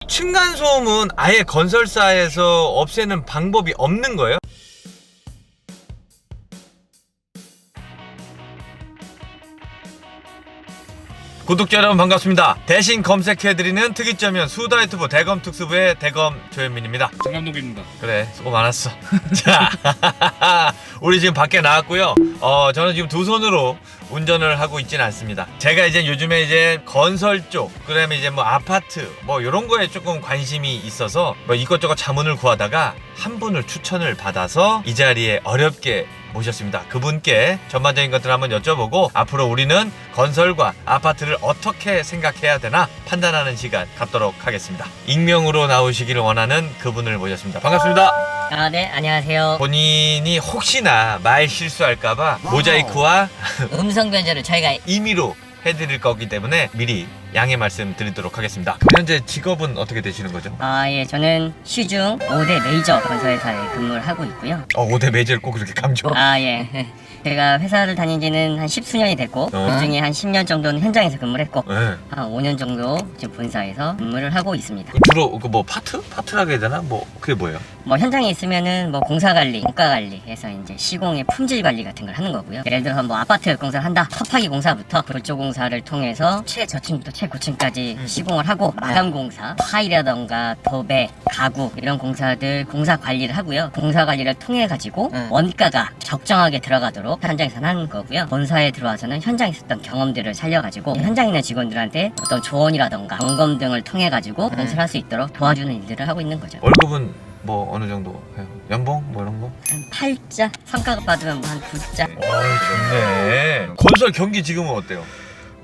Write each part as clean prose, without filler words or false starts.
층간소음은 아예 건설사에서 없애는 방법이 없는 거예요? 구독자 여러분 반갑습니다. 대신 검색해드리는 특이점은 수다 유튜브 대검 특수부의 대검 조현민입니다. 정감독입니다. 그래, 수고 많았어. 자, 우리 지금 밖에 나왔고요. 저는 지금 두 손으로 운전을 하고 있지는 않습니다. 제가 이제 요즘에 이제 건설 쪽, 그다음에 이제 뭐 아파트, 뭐 이런 거에 조금 관심이 있어서 뭐 이것저것 자문을 구하다가 한 분을 추천을 받아서 이 자리에 어렵게 모셨습니다. 그분께 전반적인 것들을 한번 여쭤보고 앞으로 우리는 건설과 아파트를 어떻게 생각해야 되나 판단하는 시간 갖도록 하겠습니다. 익명으로 나오시기를 원하는 그분을 모셨습니다. 반갑습니다. 네, 안녕하세요. 본인이 혹시나 말 실수할까봐 모자이크와 음성 변조를 저희가 임의로 해드릴 거기 때문에 미리 양해 말씀 드리도록 하겠습니다. 현재 직업은 어떻게 되시는 거죠? 예, 저는 시중 5대 메이저 건설회사에 근무를 하고 있고요. 5대 매제를 꼭 그렇게 강조. 예. 제가 회사를 다닌 지는 한 10수년이 됐고 그중에 한 10년 정도는 현장에서 근무를 했고 네. 한 5년 정도 지금 본사에서 근무를 하고 있습니다. 주로 그 뭐 파트라고 해야 되나? 뭐 그게 뭐예요? 뭐 현장에 있으면은 뭐 공사 관리, 공가 관리 해서 이제 시공의 품질 관리 같은 걸 하는 거고요. 예를 들어서 뭐 아파트 공사를 한다. 컵하기 공사부터 골조 공사를 통해서 최저층부터 최고층까지 시공을 하고 마감 공사, 파이라던가 도배, 가구 이런 공사들 공사 관리를 하고요. 공사 관리를 통해 가지고 원가가 적정하게 들어가도록 현장에서 하는 거고요. 본사에 들어와서는 현장에 있었던 경험들을 살려가지고 현장에 있는 직원들한테 어떤 조언이라던가 점검 등을 통해 가지고 공사를 할 수 있도록 도와주는 일들을 하고 있는 거죠. 월급은 뭐 어느 정도 해요? 연봉 뭐 이런 거? 한 8자, 성과급 받으면 뭐 한 9자. 좋네. 건설 경기 지금은 어때요?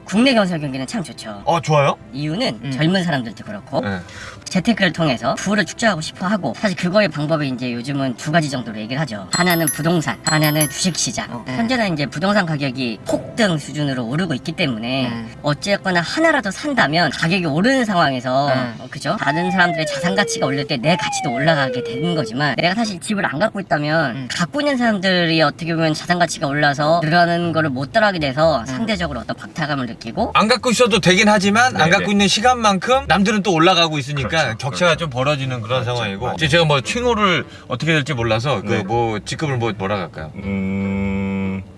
국내 건설 경기는 참 좋죠. 좋아요? 이유는 젊은 사람들도 그렇고 네. 재테크를 통해서 부를 축적하고 싶어 하고, 사실 그거의 방법이 이제 요즘은 두 가지 정도로 얘기를 하죠. 하나는 부동산, 하나는 주식시장. 현재는 이제 부동산 가격이 폭등 수준으로 오르고 있기 때문에 어쨌거나 하나라도 산다면 가격이 오르는 상황에서 그죠? 다른 사람들의 자산 가치가 올릴 때 내 가치도 올라가게 되는 거지만, 내가 사실 집을 안 갖고 있다면 갖고 있는 사람들이 어떻게 보면 자산 가치가 올라서 늘어나는 거를 못 따라하게 돼서 상대적으로 어떤 박탈감을 느끼고, 안 갖고 있어도 되긴 하지만 안 네네. 갖고 있는 시간만큼 남들은 또 올라가고 있으니까 그렇죠, 격차가 그렇죠. 좀 벌어지는 그런 그렇죠, 상황이고. 맞죠. 제가 뭐 칭호를 어떻게 될지 몰라서 네. 그 뭐 직급을 뭐라 할까요?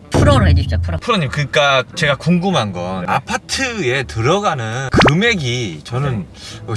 프로로 해주십시오. 프로. 프로님, 그러니까 제가 궁금한 건 아파트에 들어가는 금액이 저는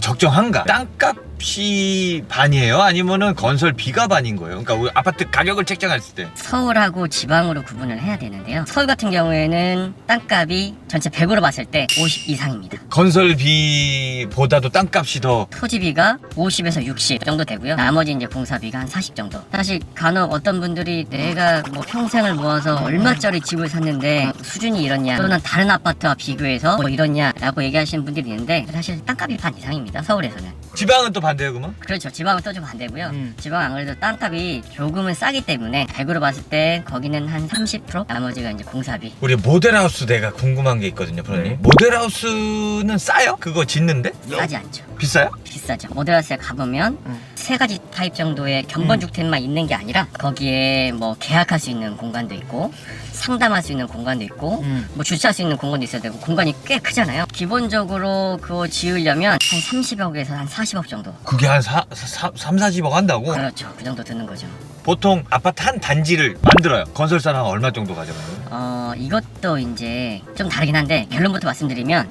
적정한가? 땅값이 반이에요? 아니면은 건설비가 반인 거예요? 그러니까 우리 아파트 가격을 책정했을 때 서울하고 지방으로 구분을 해야 되는데요. 서울 같은 경우에는 땅값이 전체 100으로 봤을 때 50 이상입니다. 건설비보다도 땅값이 더. 토지비가 50에서 60 정도 되고요. 나머지 이제 공사비가 한 40 정도. 사실 간혹 어떤 분들이 내가 뭐 평생을 모아서 얼마짜리 집을 샀는데 수준이 이렇냐, 또는 다른 아파트와 비교해서 뭐 이렇냐 라고 얘기하시는 분들이 있는데, 사실 땅값이 반 이상입니다. 서울에서는. 지방은 또 반대예요, 그러면? 그렇죠. 지방은 또 좀 반대고요. 지방은 안 그래도 땅값이 조금은 싸기 때문에 100으로 봤을 때 거기는 한 30%, 나머지가 이제 공사비. 우리 모델하우스 내가 궁금한 게 있거든요, 프로님. 네. 모델하우스는 싸요? 그거 짓는데? 싸지 않죠. 비싸요? 비싸죠. 모델하우스에 가보면 세 가지 타입 정도의 견본주택만 있는 게 아니라 거기에 뭐 계약할 수 있는 공간도 있고 상담할 수 있는 공간도 있고 뭐 주차할 수 있는 공간도 있어야 되고, 공간이 꽤 크잖아요. 기본적으로 그거 지으려면 한 30억에서 한 40억 정도. 그게 한 40억 한다고? 그렇죠. 그 정도 드는 거죠. 보통 아파트 한 단지를 만들어요. 건설사는 얼마 정도 가져가요? 이것도 이제 좀 다르긴 한데, 결론부터 말씀드리면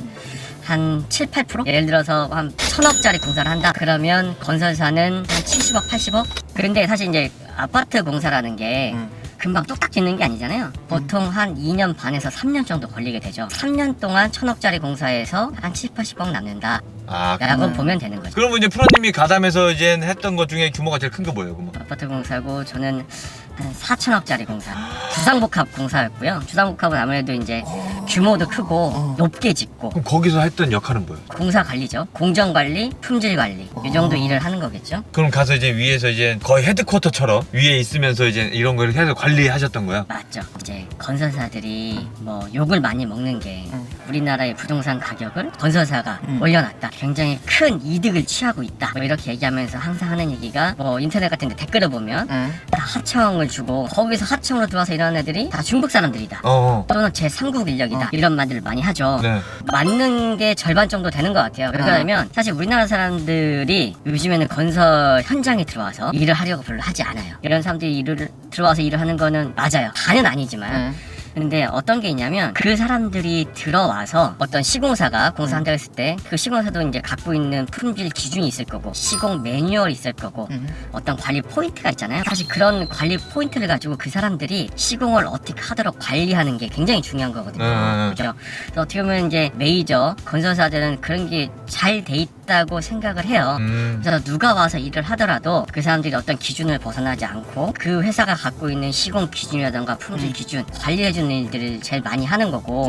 한 7, 8%? 예를 들어서 한 1000억짜리 공사를 한다 그러면 건설사는 한 70억, 80억? 그런데 사실 이제 아파트 공사라는 게 금방 뚝딱 짓는 게 아니잖아요. 보통 한 2년 반에서 3년 정도 걸리게 되죠. 3년 동안 1000억짜리 공사에서 한 70, 80억 남는다 라고 보면 되는 거죠. 그러면 이제 프로님이 가담해서 이제 했던 것 중에 규모가 제일 큰 거 뭐예요, 그러면? 아파트 공사고 저는 한 4천억짜리 공사, 주상복합 공사였고요. 주상복합은 아무래도 이제 규모도 크고 높게 짓고, 그럼 거기서 했던 역할은 뭐예요? 공사 관리죠. 공정 관리, 품질 관리, 이 정도 일을 하는 거겠죠. 그럼 가서 이제 위에서 이제 거의 헤드쿼터처럼 위에 있으면서 이제 이런 걸 해서 관리하셨던 거야? 맞죠. 이제 건설사들이 뭐 욕을 많이 먹는 게 우리나라의 부동산 가격을 건설사가 올려놨다. 굉장히 큰 이득을 취하고 있다. 뭐 이렇게 얘기하면서 항상 하는 얘기가 뭐 인터넷 같은 데 댓글을 보면 다 하청을 주고 거기서 하청으로 들어와서 일하는 애들이 다 중국 사람들이다. 또는 제3국 인력이다. 이런 말들을 많이 하죠. 네. 맞는 게 절반 정도 되는 것 같아요. 왜냐하면 사실 우리나라 사람들이 요즘에는 건설 현장에 들어와서 일을 하려고 별로 하지 않아요. 이런 사람들이 들어와서 일을 하는 거는 맞아요. 다는 아니지만 근데 어떤 게 있냐면 그 사람들이 들어와서 어떤 시공사가 공사한다고 했을 때 그 시공사도 이제 갖고 있는 품질 기준이 있을 거고 시공 매뉴얼이 있을 거고 어떤 관리 포인트가 있잖아요. 사실 그런 관리 포인트를 가지고 그 사람들이 시공을 어떻게 하도록 관리하는 게 굉장히 중요한 거거든요. 그렇죠? 그래서 어떻게 보면 이제 메이저 건설사들은 그런 게 잘 돼 있다고 생각을 해요. 그래서 누가 와서 일을 하더라도 그 사람들이 어떤 기준을 벗어나지 않고 그 회사가 갖고 있는 시공 기준이라던가 품질 기준 관리해주는 일들을 제일 많이 하는 거고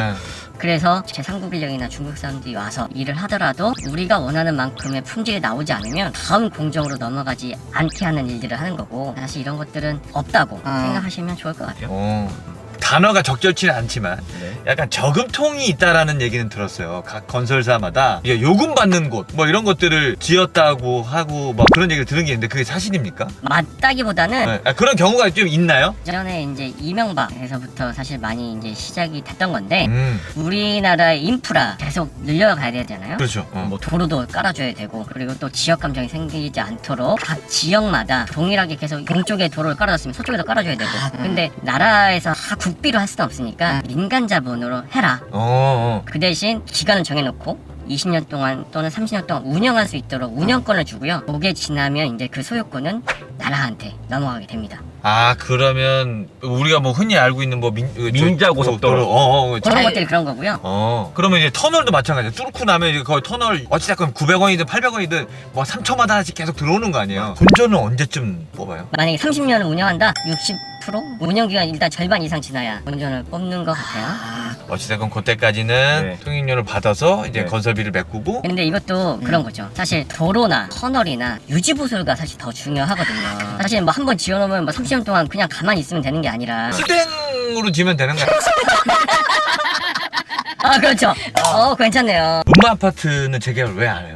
그래서 제3국 인력이나 중국 사람들이 와서 일을 하더라도 우리가 원하는 만큼의 품질이 나오지 않으면 다음 공정으로 넘어가지 않게 하는 일들을 하는 거고 사실 이런 것들은 없다고 생각하시면 좋을 것 같아요. 단어가 적절치는 않지만 약간 저금통이 있다라는 얘기는 들었어요. 각 건설사마다 이게 요금 받는 곳 뭐 이런 것들을 지었다고 하고 뭐 그런 얘기를 들은 게 있는데 그게 사실입니까? 맞다기보다는 그런 경우가 좀 있나요? 전에 이제 이명박에서부터 사실 많이 이제 시작이 됐던 건데 우리나라의 인프라 계속 늘려가야 되잖아요. 그렇죠. 뭐 도로도 깔아줘야 되고 그리고 또 지역 감정이 생기지 않도록 각 지역마다 동일하게 계속 동쪽에 도로를 깔아줬으면 서쪽에도 깔아줘야 되고 근데 나라에서 다 국비로 할 수는 없으니까 민간 자본으로 해라. 그 대신 기간을 정해놓고 20년 동안 또는 30년 동안 운영할 수 있도록 운영권을 주고요. 그게 지나면 이제 그 소유권은 나라한테 넘어가게 됩니다. 그러면 우리가 뭐 흔히 알고 있는 뭐 민자고속도로 그런 것들이 그런 거고요. 그러면 이제 터널도 마찬가지예요. 뚫고 나면 이제 거의 터널 어찌됐건 900원이든 800원이든 뭐 3초마다 하나씩 계속 들어오는 거 아니에요. 본전은 언제쯤 뽑아요? 만약에 30년을 운영한다? 60% 운영기간 일단 절반 이상 지나야 본전을 뽑는 것 같아요. 어찌됐건 그때까지는 통행료를 받아서 이제 건설비를 메꾸고 근데 이것도 그런 거죠. 사실 도로나 터널이나 유지보수가 사실 더 중요하거든요. 사실 뭐 한 번 지어놓으면 뭐 30년 동안 그냥 가만히 있으면 되는 게 아니라 수댕으로 지면 되는 거야. 그렇죠. 괜찮네요. 음마 아파트는 재개발 왜 안 해요?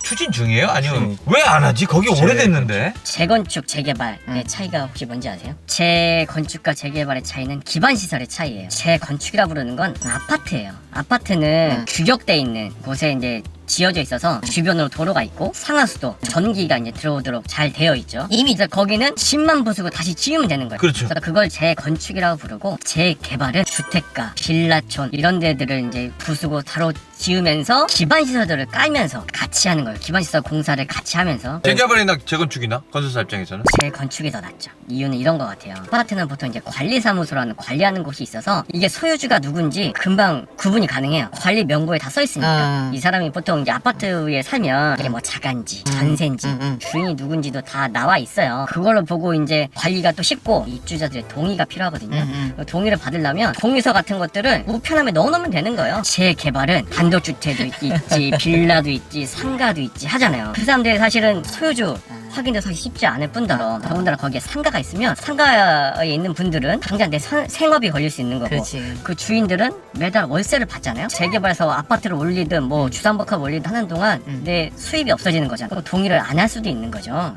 추진 중이에요? 아니면 왜 안 하지? 거기 오래됐는데. 재건축, 재개발의 차이가 혹시 뭔지 아세요? 재건축과 재개발의 차이는 기반 시설의 차이예요. 재건축이라 부르는 건 아파트예요. 아파트는 규격돼 있는 곳에 이제 지어져 있어서 주변으로 도로가 있고 상하수도 전기가 이제 들어오도록 잘 되어 있죠. 이미 그래서 거기는 집만 부수고 다시 지으면 되는 거예요. 그렇죠. 그래서 그걸 재건축이라고 부르고 재개발은 주택가, 빌라촌 이런 데들을 이제 부수고 바로 지으면서 기반 시설들을 깔면서 같이 하는 거예요. 기반 시설 공사를 같이 하면서 재개발이나 재건축이나 건설사 입장에서는 재건축이 더 낫죠. 이유는 이런 것 같아요. 아파트는 보통 이제 관리사무소라는 관리하는 곳이 있어서 이게 소유주가 누군지 금방 구분이 가능해요. 관리 명부에 다 써 있으니까. 이 사람이 보통 이제 아파트에 살면 이게 뭐 자간지, 전세인지, 주인이 누군지도 다 나와 있어요. 그걸로 보고 이제 관리가 또 쉽고 입주자들의 동의가 필요하거든요. 동의를 받으려면 동의서 같은 것들을 우편함에 넣어놓으면 되는 거예요. 재개발은 단독주택도 있지, 빌라도 있지, 상가도 있지 하잖아요. 그 사람들이 사실은 소유주 확인도 사실 쉽지 않을 뿐더러 더군다나 거기에 상가가 있으면 상가에 있는 분들은 당장 내 생업이 걸릴 수 있는 거고 그 주인들은 매달 월세를 받잖아요. 재개발해서 아파트를 올리든 뭐 주상복합 올리든 하는 동안 내 수입이 없어지는 거잖아요. 동의를 안 할 수도 있는 거죠.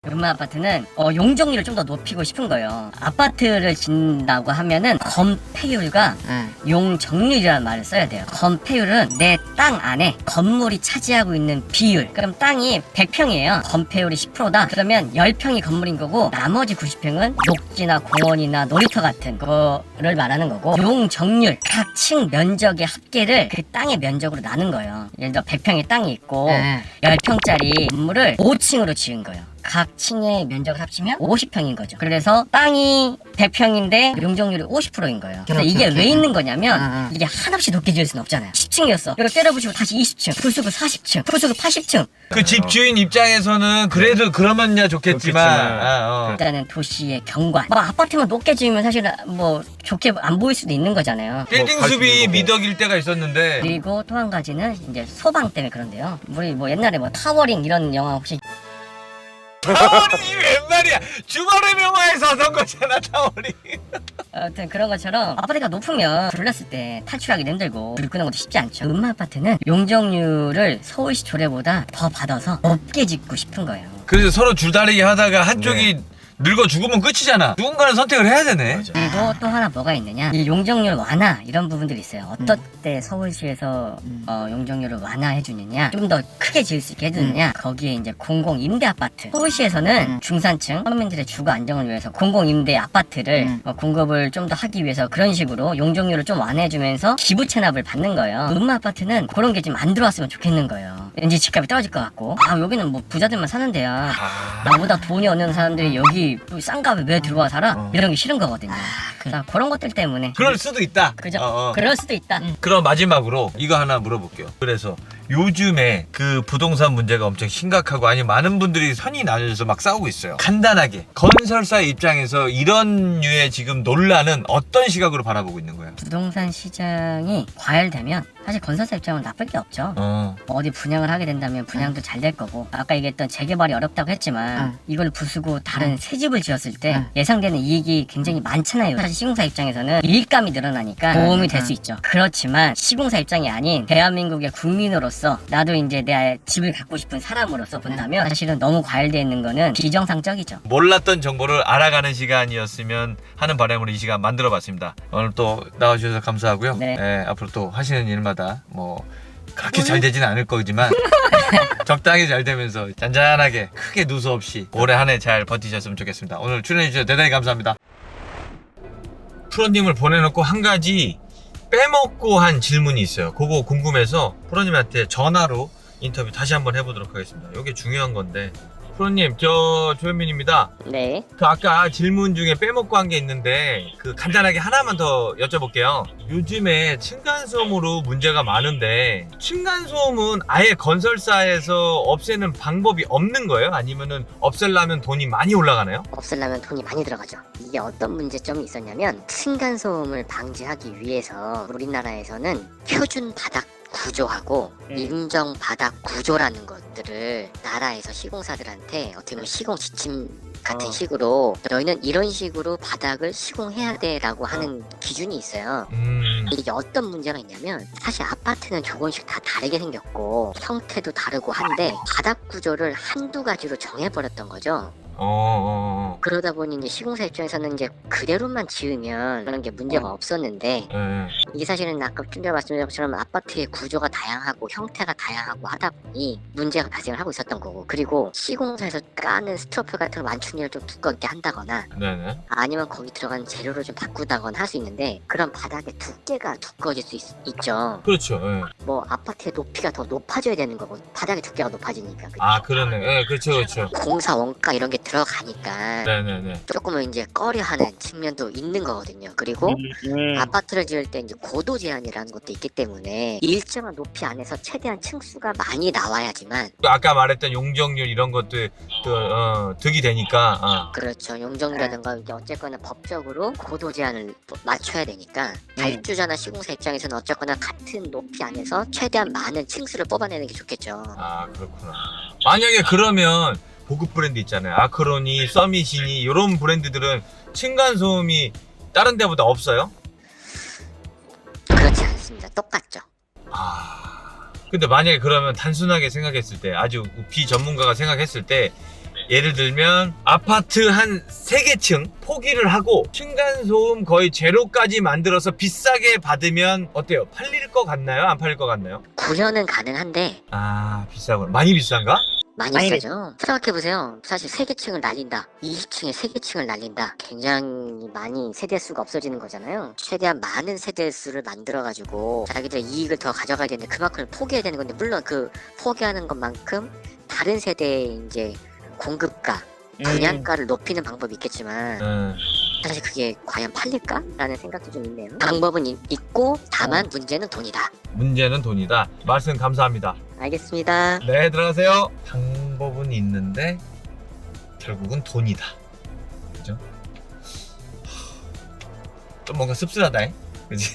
음마 아파트는 용적률을 좀 더 높이고 싶은 거예요. 아파트를 짓는다고 하면은 건폐율과 용적률이라는 말을 써야 돼요. 건폐율은 내 땅 안에 건물이 차지하고 있는 비율. 그럼 땅이 100평이에요. 건폐율이 10%다. 그러면 10평이 건물인 거고 나머지 90평은 녹지나 공원이나 놀이터 같은 거를 말하는 거고 용적률, 각 층 면적의 합계를 그 땅의 면적으로 나눈 거예요. 예를 들어 100평의 땅이 있고 10평짜리 건물을 5층으로 지은 거예요. 각 층의 면적을 합치면 50평인 거죠. 그래서 땅이 100평인데 용적률이 50%인 거예요. 그래서 이게 왜 있는 거냐면 이게 한없이 높게 지을 수는 없잖아요. 10층이었어. 이거 때려부시고 다시 20층, 부수고 40층, 부수고 80층. 그 집주인 입장에서는 그래도 그러면야 좋겠지만 일단은 도시의 경관. 뭐 아파트만 높게 지으면 사실 뭐 좋게 안 보일 수도 있는 거잖아요. 빌딩 숲이 미덕일 때가 있었는데 그리고 또 한 가지는 이제 소방 때문에 그런데요. 우리 뭐 옛날에 뭐 타워링 이런 영화 혹시 타워링이 웬 말이야? 주말의 명화에서 하던 거잖아 타워링. 아무튼 그런 것처럼 아파트가 높으면 불났을 때 탈출하기도 힘들고 불 끄는 것도 쉽지 않죠. 아파트는 용적률을 서울시 조례보다 더 받아서 높게 짓고 싶은 거예요. 그래서 서로 줄다리기 하다가 한쪽이 늙어 죽으면 끝이잖아. 누군가는 선택을 해야 되네. 맞아. 그리고 또 하나 뭐가 있느냐, 이 용적률 완화 이런 부분들이 있어요. 어떨 때 서울시에서 용적률을 완화해 주느냐, 좀 더 크게 지을 수 있게 해주느냐, 거기에 이제 공공 임대 아파트, 서울시에서는 중산층 서민들의 주거 안정을 위해서 공공 임대 아파트를 공급을 좀 더 하기 위해서 그런 식으로 용적률을 좀 완화해 주면서 기부 체납을 받는 거예요. 아파트는 그런 게 좀 안 들어왔으면 좋겠는 거예요. 왠지 집값이 떨어질 것 같고, 아 여기는 뭐 부자들만 사는 데야, 나보다 돈이 없는 사람들이 여기 싼 값에 왜 들어와 살아? 이런 게 싫은 거거든요. 그래서 그런 것들 때문에. 그럴 수도 있다. 그죠? 그럴 수도 있다. 그럼 마지막으로 이거 하나 물어볼게요. 그래서 요즘에 그 부동산 문제가 엄청 심각하고, 아니 많은 분들이 선이 나눠져서 막 싸우고 있어요. 간단하게 건설사의 입장에서 이런 류의 지금 논란은 어떤 시각으로 바라보고 있는 거예요? 부동산 시장이 과열되면 사실 건설사 입장은 나쁠 게 없죠. 어디 분양을 하게 된다면 분양도 잘 될 거고, 아까 얘기했던 재개발이 어렵다고 했지만 이걸 부수고 다른 새 집을 지었을 때 예상되는 이익이 굉장히 많잖아요. 사실 시공사 입장에서는 이익감이 늘어나니까 도움이 될 수 있죠. 그렇지만 시공사 입장이 아닌 대한민국의 국민으로서, 나도 이제 내 집을 갖고 싶은 사람으로서 본다면 사실은 너무 과열되어 있는 거는 비정상적이죠. 몰랐던 정보를 알아가는 시간이었으면 하는 바람으로 이 시간 만들어봤습니다. 오늘 또 나와주셔서 감사하고요. 네. 예, 앞으로 또 하시는 일마다 뭐 그렇게 잘 되지는 않을 거지만 적당히 잘 되면서 잔잔하게 크게 누수 없이 올해 한 해 잘 버티셨으면 좋겠습니다. 오늘 출연해주셔서 대단히 감사합니다. 프로님을 보내놓고 한 가지 빼먹고 한 질문이 있어요. 그거 궁금해서 프로님한테 전화로 인터뷰 다시 한번 해보도록 하겠습니다. 이게 중요한 건데. 프로님, 저 조현민입니다. 네. 그 아까 질문 중에 빼먹고 한 게 있는데 그 간단하게 하나만 더 여쭤볼게요. 요즘에 층간소음으로 문제가 많은데 층간소음은 아예 건설사에서 없애는 방법이 없는 거예요? 아니면은 없애려면 돈이 많이 올라가나요? 없애려면 돈이 많이 들어가죠. 이게 어떤 문제점이 있었냐면, 층간소음을 방지하기 위해서 우리나라에서는 표준 바닥 구조하고 인정 바닥 구조라는 것들을 나라에서 시공사들한테 어떻게 보면 시공 지침 같은 식으로, 너희는 이런 식으로 바닥을 시공해야 돼 라고 하는 기준이 있어요. 이게 어떤 문제가 있냐면, 사실 아파트는 조금씩 다 다르게 생겼고 형태도 다르고 한데 바닥 구조를 한두 가지로 정해버렸던 거죠. 그러다 보니 이제 시공사 입장에서는 이제 그대로만 지으면 그런 게 문제가 없었는데, 이게 사실은 아까 좀 전에 말씀드린 것처럼 아파트의 구조가 다양하고 형태가 다양하고 하다 보니 문제가 발생을 하고 있었던 거고, 그리고 시공사에서 까는 스트로프 같은 완충률을 좀 두껍게 한다거나 네네. 아니면 거기 들어간 재료를 좀 바꾸다거나 할 수 있는데, 그런 바닥의 두께가 두꺼워질 수 있죠. 그렇죠. 뭐 아파트의 높이가 더 높아져야 되는 거고, 바닥의 두께가 높아지니까. 그쵸? 아, 그러네. 그렇죠, 그렇죠. 공사 원가 이런 게 들어가니까 네네네. 조금은 이제 꺼려하는 측면도 있는 거거든요. 그리고 아파트를 지을 때 이제 고도 제한이라는 것도 있기 때문에 일정한 높이 안에서 최대한 층수가 많이 나와야지만, 또 아까 말했던 용적률 이런 것들 득이 되니까. 그렇죠. 용적이라든가 이제 어쨌거나 법적으로 고도 제한을 맞춰야 되니까 발주자나 시공사 입장에서는 어쨌거나 같은 높이 안에서 최대한 많은 층수를 뽑아내는 게 좋겠죠. 아, 그렇구나. 만약에 그러면 고급 브랜드 있잖아요. 아크로니, 서밋이니 이런 브랜드들은 층간소음이 다른 데보다 없어요? 그렇지 않습니다. 똑같죠. 근데 만약에 그러면 단순하게 생각했을 때, 아주 비전문가가 생각했을 때, 예를 들면 아파트 한 3개 포기를 하고 층간소음 거의 제로까지 만들어서 비싸게 받으면 어때요? 팔릴 것 같나요? 안 팔릴 것 같나요? 구현은 가능한데 비싸구나. 많이 비싼가? 많이 비싸죠. 생각해보세요. 사실 3개층을 날린다, 20층에 3개층을 날린다, 굉장히 많이 세대수가 없어지는 거잖아요. 최대한 많은 세대수를 만들어가지고 자기들의 이익을 더 가져가야 되는데 그만큼 포기해야 되는 건데, 물론 그 포기하는 것만큼 다른 세대의 이제 공급가, 분양가를 높이는 방법이 있겠지만 사실 그게 과연 팔릴까? 라는 생각도 좀 있네요. 방법은 있고 다만 문제는 돈이다. 문제는 돈이다. 말씀 감사합니다. 알겠습니다. 네, 들어가세요. 방법은 있는데 결국은 돈이다. 그죠? 좀 뭔가 씁쓸하다. 그지?